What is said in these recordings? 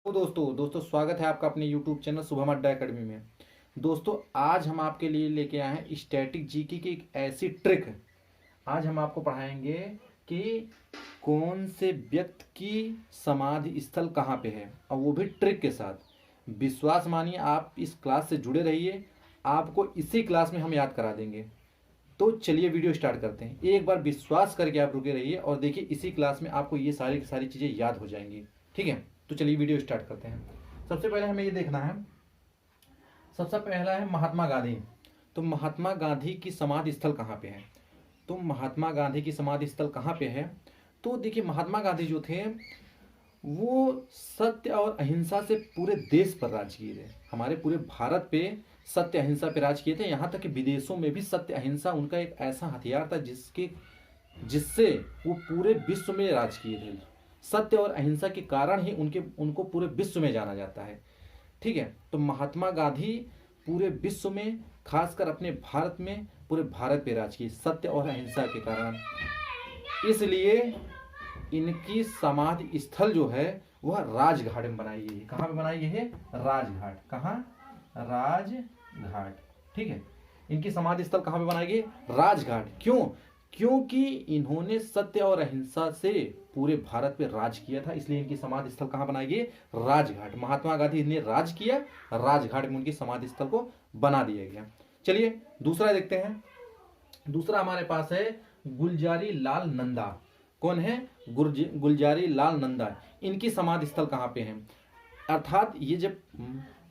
तो दोस्तों स्वागत है आपका अपने YouTube चैनल शुभम अड्डा एकेडमी में। दोस्तों आज हम आपके लिए लेके आए हैं स्टैटिक जीके की एक ऐसी ट्रिक। आज हम आपको पढ़ाएंगे कि कौन से व्यक्ति की समाधि स्थल कहाँ पे है, और वो भी ट्रिक के साथ। विश्वास मानिए, आप इस क्लास से जुड़े रहिए, आपको इसी क्लास में हम याद करा देंगे। तो चलिए वीडियो स्टार्ट करते हैं। एक बार विश्वास करके आप रुके रहिए और देखिए, इसी क्लास में आपको ये सारी की सारी चीज़ें याद हो जाएंगी। ठीक है, तो चलिए वीडियो स्टार्ट करते हैं। सबसे पहले हमें ये देखना है, सबसे पहला है महात्मा गांधी। तो महात्मा गांधी की समाधि स्थल कहाँ पे है? तो महात्मा गांधी की समाधि स्थल कहाँ पे है? तो देखिए, महात्मा गांधी जो थे वो सत्य और अहिंसा से पूरे देश पर राज किए थे। हमारे पूरे भारत पे सत्य अहिंसा पे राज किए थे। यहाँ तक कि विदेशों में भी सत्य अहिंसा उनका एक ऐसा हथियार था जिससे वो पूरे विश्व में राज किए थे। सत्य और अहिंसा के कारण ही उनको पूरे विश्व में जाना जाता है। ठीक है, तो महात्मा गांधी पूरे विश्व में, खासकर अपने भारत में, पूरे भारत पे राज किए सत्य और अहिंसा के कारण। इसलिए इनकी समाधि स्थल जो है वह राजघाट में बनाई गई है। कहाँ पे बनाई गई है? राजघाट। कहाँ? राजघाट। ठीक है, इनकी समाधि स्थल कहाँ पे बनाई गई? राजघाट। क्यों? क्योंकि इन्होंने सत्य और अहिंसा से पूरे भारत पे राज किया था, इसलिए इनकी समाधि स्थल कहाँ बनाई गई? राजघाट। महात्मा गांधी ने राज किया, राजघाट में उनकी समाधि स्थल को बना दिया गया। चलिए दूसरा देखते हैं। दूसरा हमारे पास है गुलजारी लाल नंदा। कौन है? गुलजारी लाल नंदा। इनकी समाधि स्थल कहाँ पे है? अर्थात ये जब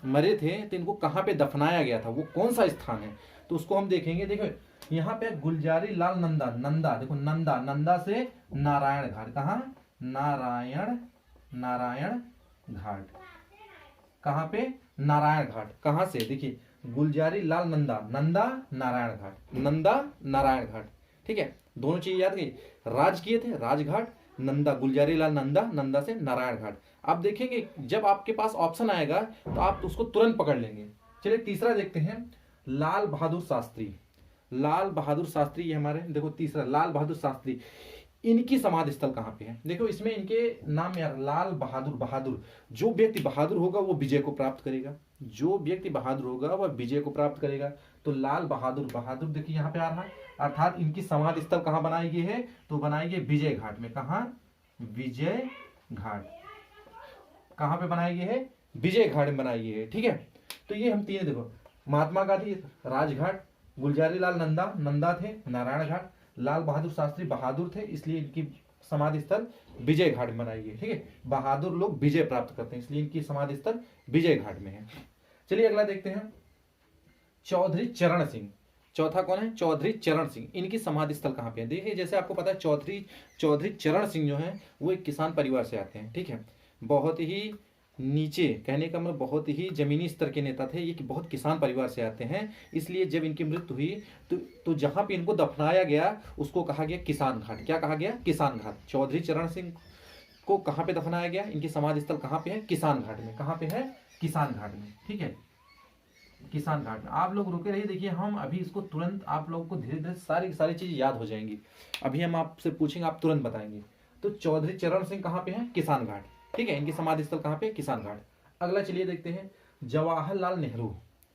मरे थे तो इनको कहाँ पे दफनाया गया था, वो कौन सा स्थान है, तो उसको हम देखेंगे। देखो यहाँ पे गुलजारी लाल नंदा। नंदा देखो, नंदा, नंदा से नारायण घाट। कहाँ? नारायण घाट। कहाँ पे? नारायण घाट। कहाँ से? देखिए, गुलजारी लाल नंदा, नंदा नारायण घाट, नंदा नारायण घाट। ठीक है, दोनों चीज याद गई। राज किए थे, राजघाट, नंदा, गुलजारी लाल नंदा, नंदा से नारायण घाट। आप देखेंगे जब आपके पास ऑप्शन आएगा तो आप उसको तुरंत पकड़ लेंगे। चलिए तीसरा देखते हैं, लाल बहादुर शास्त्री। लाल बहादुर शास्त्री, ये हमारे देखो तीसरा, लाल बहादुर शास्त्री। इनकी समाधि स्थल कहाँ पे है? देखो इसमें इनके नाम यार, लाल बहादुर। बहादुर, जो व्यक्ति बहादुर होगा वो विजय को प्राप्त करेगा। जो व्यक्ति बहादुर होगा वह विजय को प्राप्त करेगा। तो लाल बहादुर, बहादुर देखिए यहाँ पे आ रहा है। अर्थात इनकी समाधि स्थल कहाँ बनाई गई है? तो बनाई गई विजय घाट में। कहाँ? विजय घाट। कहाँ पे बनाई गई है? विजय घाट में बनाई गई है। ठीक है, तो ये हम तीन देखो, महात्मा गांधी राजघाट, गुलजारी लाल नंदा, नंदा थे, नारायण घाट, लाल बहादुर शास्त्री बहादुर थे, इसलिए इनकी समाधि स्थल विजय घाट में बनाई गई। ठीक है, बहादुर लोग विजय प्राप्त करते हैं, इसलिए इनकी समाधि स्थल विजय घाट में है। चलिए अगला देखते हैं, चौधरी चरण सिंह। चौथा कौन है? चौधरी चरण सिंह। इनकी समाधि स्थल कहाँ पे है? देखिए, जैसे आपको पता है चौधरी चरण सिंह जो है वो एक किसान परिवार से आते हैं। ठीक है, बहुत ही नीचे, कहने का मतलब बहुत ही जमीनी स्तर के नेता थे ये, कि बहुत किसान परिवार से आते हैं। इसलिए जब इनकी मृत्यु हुई तो जहां पे इनको दफनाया गया उसको कहा गया किसान घाट। क्या कहा गया? किसान घाट। चौधरी चरण सिंह को कहाँ पे दफनाया गया? इनकी समाधि स्थल कहाँ पे है? किसान घाट में। कहाँ पे है? किसान घाट में। ठीक है, किसान घाट में। आप लोग रुके रहिए, देखिए हम अभी इसको तुरंत, आप लोगों को धीरे धीरे सारी सारी चीजें याद हो जाएंगी। अभी हम आपसे पूछेंगे, आप तुरंत बताएंगे। तो चौधरी चरण सिंह कहाँ पे है? किसान घाट। ठीक है, इनकी समाधि स्थल कहाँ पे? किसान घाट। अगला चलिए देखते हैं, जवाहरलाल नेहरू।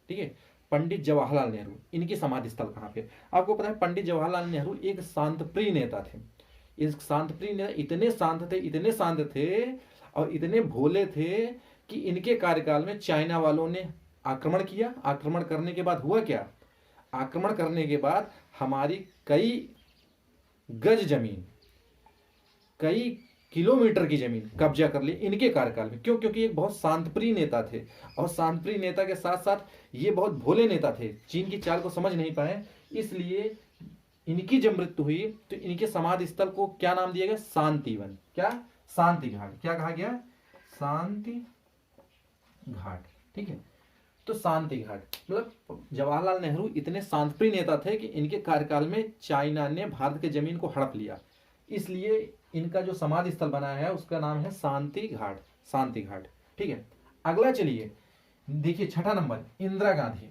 ठीक है, पंडित जवाहरलाल नेहरू, इनकी समाधि स्थल कहाँ पे? आपको पता है पंडित जवाहरलाल नेहरू एक शांतप्रिय नेता थे। इस शांतप्रिय नेता इतने शांत थे, इतने शांत थे और इतने भोले थे कि इनके कार्यकाल में चाइना वालों ने आक्रमण किया। आक्रमण करने के बाद हुआ क्या? आक्रमण करने के बाद हमारी कई गज जमीन, कई किलोमीटर की जमीन कब्जा कर ली इनके कार्यकाल में। क्यों? क्योंकि एक बहुत शांतप्रिय नेता थे, और शांतप्रिय नेता के साथ साथ ये बहुत भोले नेता थे, चीन की चाल को समझ नहीं पाए। इसलिए इनकी जब मृत्यु हुई तो इनके समाधि स्थल को क्या नाम दिया गया? शांतिवन। क्या? शांति घाट। क्या कहा गया? शांति घाट। ठीक है, तो शांति घाट मतलब जवाहरलाल नेहरू इतने शांतप्रिय नेता थे कि इनके कार्यकाल में चाइना ने भारत के जमीन को हड़प लिया, इसलिए इनका जो समाधि स्थल बनाया है उसका नाम है शांति घाट। शांति घाट। ठीक है, अगला चलिए देखिए, छठा नंबर, इंदिरा गांधी।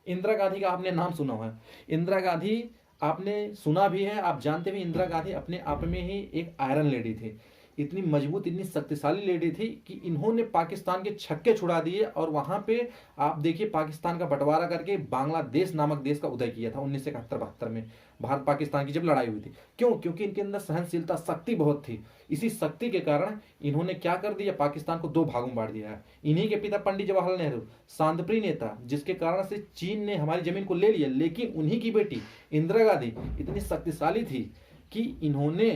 इंदिरा गांधी का आपने नाम सुना हुआ है। इंदिरा गांधी आपने सुना भी है, आप जानते भी। इंदिरा गांधी अपने आप में ही एक आयरन लेडी थी। इतनी मजबूत, इतनी शक्तिशाली लेडी थी कि इन्होंने पाकिस्तान के छक्के छुड़ा दिए और वहां पे आप देखिए पाकिस्तान का बंटवारा करके बांग्लादेश नामक देश का उदय किया था 1971-72 में, भारत पाकिस्तान की जब लड़ाई हुई थी। क्यों? क्योंकि इनके अंदर सहनशीलता, शक्ति बहुत थी। इसी शक्ति के कारण इन्होंने क्या कर दिया, पाकिस्तान को 2 भागों में बांट दिया है। इन्हीं के पिता पंडित जवाहरलाल नेहरू शांतिप्रिय नेता, जिसके कारण से चीन ने हमारी जमीन को ले लिया, लेकिन उन्हीं की बेटी इंदिरा गांधी इतनी शक्तिशाली थी कि इन्होंने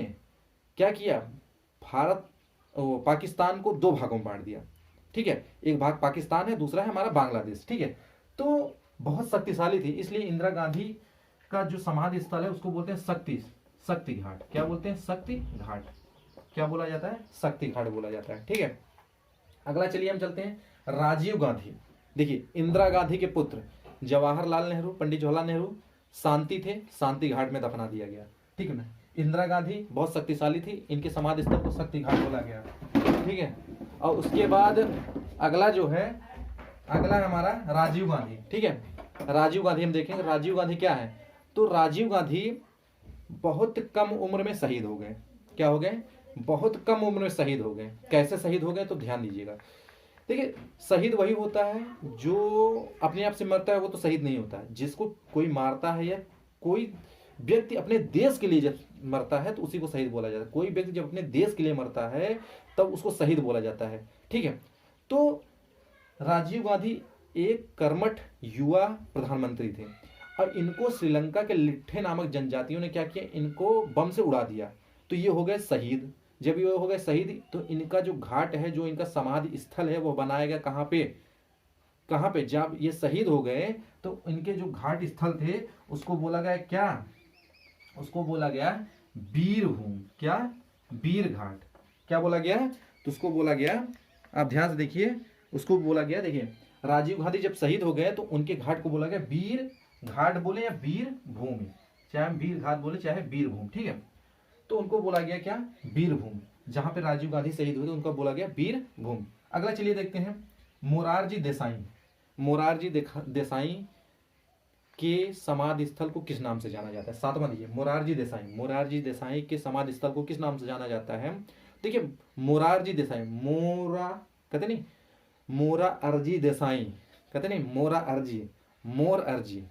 क्या किया, भारत पाकिस्तान को 2 भागों में बांट दिया। ठीक है, एक भाग पाकिस्तान है, दूसरा है हमारा बांग्लादेश। ठीक है, तो बहुत शक्तिशाली थी, इसलिए इंदिरा गांधी का जो समाधि स्थल है उसको बोलते हैं शक्ति घाट। क्या बोलते हैं? शक्ति घाट। क्या बोला जाता है? शक्ति घाट बोला जाता है। ठीक है, अगला चलिए हम चलते हैं राजीव गांधी। देखिए इंदिरा गांधी के पुत्र जवाहरलाल नेहरू, पंडित जवाहरलाल नेहरू शांति थे, शांति घाट में दफना दिया गया। ठीक है ना, इंदिरा गांधी बहुत शक्तिशाली थी, इनके समाधि स्थल को शक्ति घाट बोला गया। ठीक है, और उसके बाद अगला जो है, अगला है हमारा राजीव गांधी। ठीक है, राजीव गांधी हम देखेंगे राजीव गांधी क्या है। तो राजीव गांधी बहुत कम उम्र में शहीद हो गए। क्या हो गए? बहुत कम उम्र में शहीद हो गए। कैसे शहीद हो गए तो ध्यान दीजिएगा। देखिए शहीद वही होता है जो अपने आप से मरता है, वो तो शहीद नहीं होता है। जिसको कोई मारता है या कोई व्यक्ति अपने देश के लिए जब मरता है तो उसी को शहीद बोला जाता है। कोई व्यक्ति जब अपने देश के लिए मरता है तब उसको शहीद बोला जाता है। ठीक है, तो राजीव गांधी एक कर्मठ युवा प्रधानमंत्री थे और इनको श्रीलंका के लिट्ठे नामक जनजातियों ने क्या किया, इनको बम से उड़ा दिया, तो ये हो गए शहीद। जब ये हो गए शहीद तो इनका जो घाट है, जो इनका समाधि स्थल है, वो बनाया गया कहाँ पे? कहाँ पे? जब ये शहीद हो गए तो इनके जो घाट स्थल थे उसको बोला गया क्या? उसको बोला गया वीरभूमि। क्या? वीर घाट। क्या बोला गया? तो उसको बोला गया, आप ध्यान से देखिए, उसको बोला गया, देखिए राजीव गांधी जब शहीद हो गए तो उनके घाट को बोला गया वीर घाट बोले या वीर भूमि, चाहे हम वीर घाट बोले चाहे वीर भूमि। ठीक है, तो उनको बोला गया क्या? वीर भूमि। जहां पे राजीव गांधी शहीद हुए थे उनको बोला गया वीर भूमि। अगला चलिए देखते हैं मोरारजी देसाई। मोरारजी देसाई के समाधि स्थल को किस नाम से जाना जाता है? 7वां दिए मोरारजी देसाई। मोरारजी देसाई के समाधि स्थल को किस नाम से जाना जाता है? देखिए मोरारजी देसाई, मोरा कहते नहीं, मोरा अर्जी देसाई कहते नहीं, मोरा अर्जी, मोर अर्जी।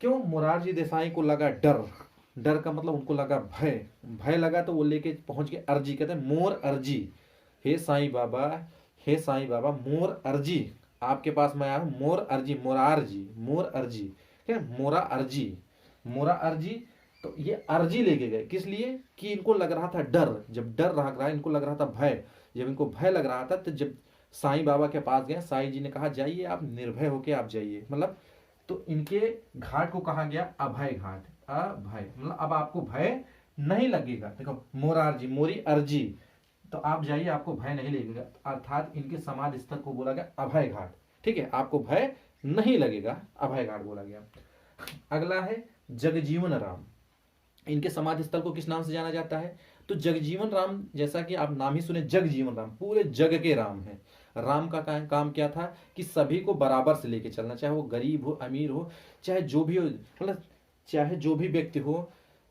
क्यों? मोरारजी देसाई को लगा डर, डर का मतलब उनको लगा भय, भय लगा तो वो लेके पहुंच के अर्जी, कहते हैं मोर अर्जी। हे साईं बाबा, हे साईं बाबा, मोर अर्जी आपके पास मैं आया हूं, मोर अर्जी, मोरारजी, मोर अर्जी, क्या? मोरा अर्जी, मोरा अर्जी। तो ये अर्जी लेके गए, किस लिए? कि इनको लग रहा था डर। जब डर रहा, इनको लग रहा था भय। जब इनको भय लग रहा था तो जब साईं बाबा के पास गए, साईं जी ने कहा जाइए आप निर्भय होके आप जाइए, मतलब तो इनके घाट को कहा गया अभय घाट। अभय मतलब अब आपको भय नहीं लगेगा। देखो मोरारजी, मोरी अर्जी, तो आप जाइए आपको भय नहीं लगेगा, अर्थात इनके समाधि स्थल को बोला गया अभय घाट। ठीक है, आपको भय नहीं लगेगा, अभय घाट बोला गया। अगला है जगजीवन राम। इनके समाधि स्थल को किस नाम से जाना जाता है? तो जगजीवन राम, जैसा कि आप नाम ही सुने, जगजीवन राम पूरे जग के राम है। राम का काम क्या था कि सभी को बराबर से लेके चलना, चाहे वो गरीब हो, अमीर हो, चाहे जो भी हो, मतलब चाहे जो भी व्यक्ति हो,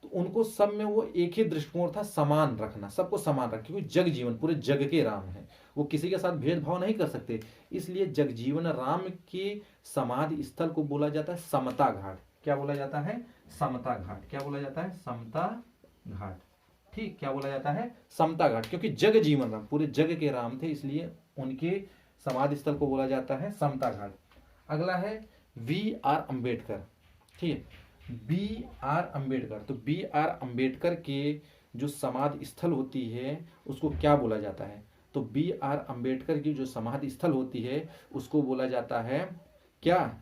तो उनको सब में वो एक ही दृष्टिकोण था, समान रखना, सबको समान रख, क्योंकि जगजीवन पूरे जग के राम है, वो किसी के साथ भेदभाव नहीं कर सकते। इसलिए जगजीवन राम के समाधि स्थल को बोला जाता है समता घाट। क्या बोला जाता है? समता घाट। क्या बोला जाता है? समता घाट। ठीक, क्या बोला जाता है? समता घाट, क्योंकि जग जीवन राम पूरे जग के राम थे, इसलिए उनके समाधि स्थल को बोला जाता है समता घाट। अगला है V.R. अम्बेडकर। ठीक है, B.R. अम्बेडकर। तो B.R. अम्बेडकर के जो समाधि स्थल होती है उसको क्या बोला जाता है? तो B.R. अम्बेडकर की जो समाधि स्थल होती है उसको बोला जाता है क्या?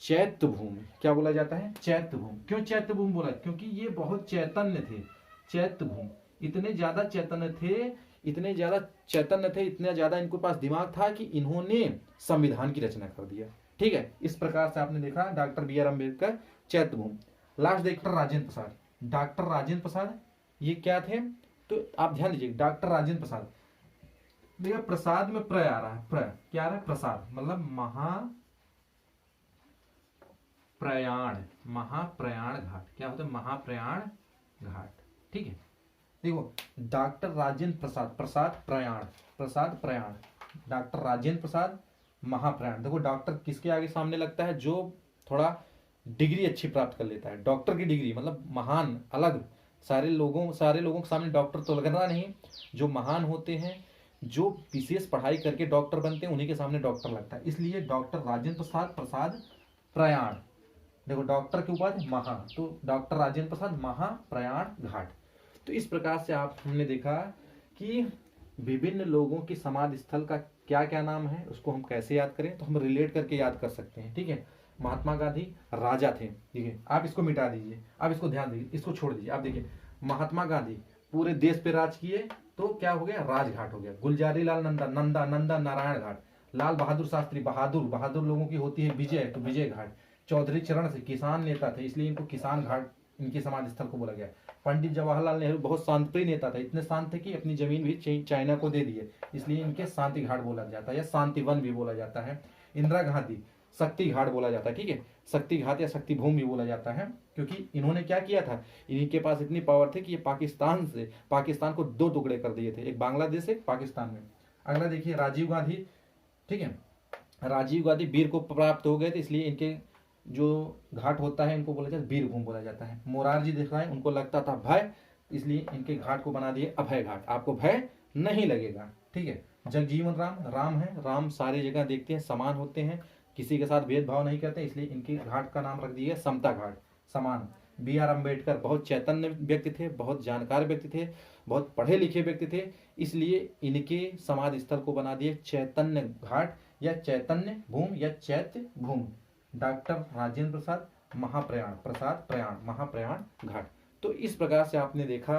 चैत्य भूमि। क्या बोला जाता है? चैत्य भूमि। क्यों चैत्य भूमि बोला? क्योंकि ये बहुत चैतन्य थे। चैत्य भूमि, इतने ज्यादा चैतन्य थे, इतने ज्यादा चैतन्य थे, इतना ज्यादा इनके पास दिमाग था कि इन्होंने संविधान की रचना कर दिया। ठीक है, इस प्रकार से आपने देखा डॉक्टर B.R. अम्बेडकर, चैत्य भूमि। Last doctor Rajendra Prasad. Doctor Rajendra Prasad ये क्या थे? तो आप ध्यान दीजिए, डॉक्टर राजेंद्र प्रसाद, देखिए प्रसाद में प्र आ रहा है, प्र क्या आ रहा है? प्रसाद मतलब महाप्रयाण, महाप्रयाण घाट। क्या होता है? महाप्रयाण घाट। ठीक है, देखो डॉक्टर राजेंद्र प्रसाद, प्रसाद प्रयाण, प्रसाद प्रयाण, डॉक्टर राजेंद्र प्रसाद महाप्रयाण। देखो डॉक्टर किसके आगे सामने लगता है, जो थोड़ा डिग्री अच्छी प्राप्त कर लेता है, डॉक्टर की डिग्री मतलब महान अलग, सारे लोगों के सामने डॉक्टर तो लगना नहीं, जो महान होते हैं, जो विशेष पढ़ाई करके डॉक्टर बनते हैं, उन्हीं के सामने डॉक्टर लगता है। इसलिए डॉक्टर राजेंद्र प्रसाद प्रसाद प्रयाण, देखो डॉक्टर के ऊपर महा, तो डॉक्टर राजेंद्र प्रसाद महाप्रयाण घाट। तो इस प्रकार से आप हमने देखा कि विभिन्न लोगों की समाधि स्थल का क्या क्या नाम है, उसको हम कैसे याद करें, तो हम रिलेट करके याद कर सकते हैं। ठीक है, महात्मा गांधी राजा थे, ठीक है, आप इसको मिटा दीजिए, आप इसको ध्यान दीजिए, इसको छोड़ दीजिए। आप देखिए महात्मा गांधी पूरे देश पे राज किए, तो क्या हो गया, राजघाट हो गया। गुलजारी लाल नंदा, नंदा नंदा नारायण घाट। लाल बहादुर शास्त्री, बहादुर, बहादुर लोगों की होती है विजय, तो विजय घाट। चौधरी चरण सिंह किसान नेता थे, इसलिए इनको किसान घाट, इनके समाधि स्थल को बोला गया। पंडित जवाहरलाल नेहरू बहुत शांतिप्रिय नेता थे, इतने शांत थे कि अपनी जमीन भी चाइना को दे दिए, इसलिए इनके शांति घाट बोला जाता है, या शांति वन भी बोला जाता है। इंदिरा गांधी शक्ति घाट बोला जाता है, ठीक है, शक्ति घाट या शक्ति भूमि भी बोला जाता है, क्योंकि इन्होंने क्या किया था, इनके पास इतनी पावर थी कि ये पाकिस्तान को 2 टुकड़े कर दिए थे, एक बांग्लादेश एक पाकिस्तान में। अगला देखिए राजीव गांधी, ठीक है, राजीव गांधी वीर को प्राप्त हो गए थे, इसलिए इनके जो घाट होता है इनको बोला जाता है वीरभूमि बोला जाता है। मोरारजी देसाई, उनको लगता था भय, इसलिए इनके घाट को बना दिए अभय घाट, आपको भय नहीं लगेगा। ठीक है, जगजीवन राम, राम है, राम सारी जगह देखते हैं समान होते हैं, किसी के साथ भेदभाव नहीं करते, इसलिए इनके घाट का नाम रख दिया समता घाट, समान। बी आर अम्बेडकर बहुत चैतन्य व्यक्ति थे, बहुत जानकार व्यक्ति थे, बहुत पढ़े लिखे व्यक्ति थे, इसलिए इनके समाधि स्थल को बना दिए चैतन्य घाट या चैतन्य भूमि या चैत्य भूमि। डॉक्टर राजेंद्र प्रसाद महाप्रयाण, प्रसाद प्रयाण, महाप्रयाण घाट। तो इस प्रकार से आपने देखा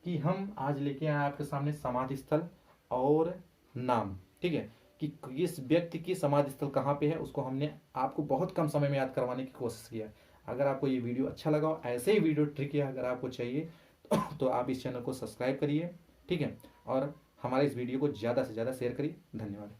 कि हम आज लेके आए आपके सामने समाधि स्थल और नाम, ठीक है, कि इस व्यक्ति की समाधि स्थल कहाँ पे है, उसको हमने आपको बहुत कम समय में याद करवाने की कोशिश किया। अगर आपको ये वीडियो अच्छा लगा हो, ऐसे ही वीडियो ट्रिक है अगर आपको चाहिए तो आप इस चैनल को सब्सक्राइब करिए, ठीक है, और हमारे इस वीडियो को ज़्यादा से ज़्यादा शेयर करिए। धन्यवाद।